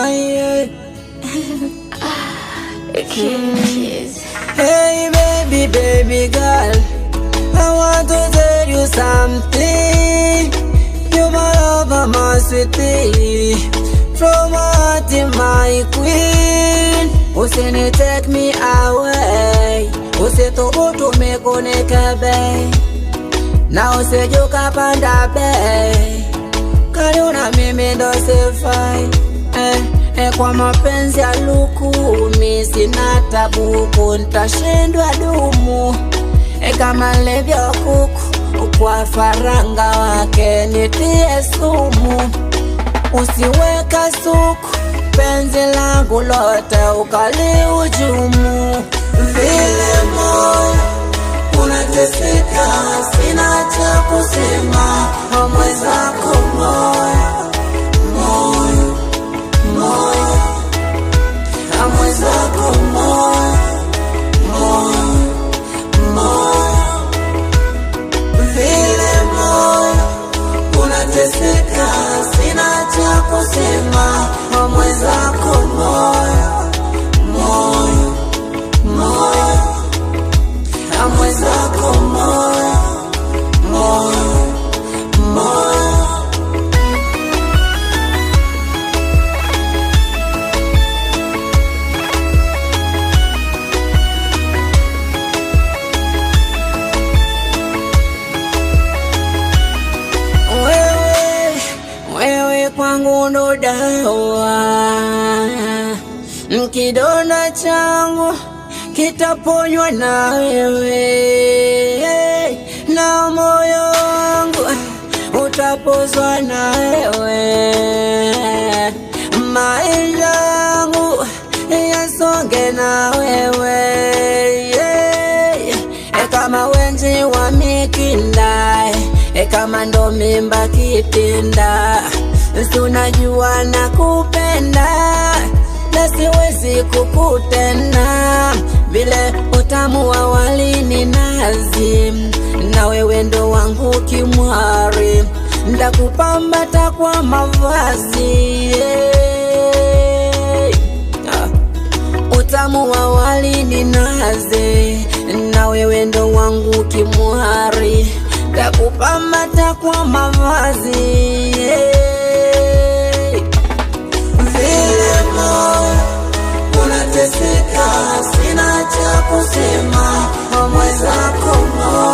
yeah. Hey baby, baby girl, I want to tell you something. You're my lover, my sweetie, from my heart, my queen. Usini take me away, usithubutu mikunike bei, na usijuka panda bei, kariuna mimi ndo sifai. Kwa mapenzi ya lukumi sina tabuku, nitashindwa dumu. Kama levyo kuku kwa faranga wake nitie sumu. Usiweka suku penzi langu lote ukali ujumu. Vile moyo unateseka, sina cha kusema. Mwenzako moyo, moyo, moyo, mwenzako moyo, moyo, moyo. Vile moyo unateseka, sina cha kusema. Mwenzako moyo, moyo, moyo, mwenzako moyo, moyo, moyo. Wewe kwangu ndo dawa, kidonda changu kitaponywa na wewe, na moyo wangu utapozwa na wewe. Maisha yangu yasonge na wewe, kama wenzi wa mikinda, kama ndo mimba kitinda. Unajua nakupenda na siwezi kukutenda, vile utamu wa wali ni nazi, na wewe ndo wangu kimwari. Ndakupambata kwa mavazi, utamu wa wali ni nazi, na wewe ndo wangu kimwari. Ndakupambata kwa mavazi, Vile moyo unateseka, sina cha kusema. Mwenzako moyo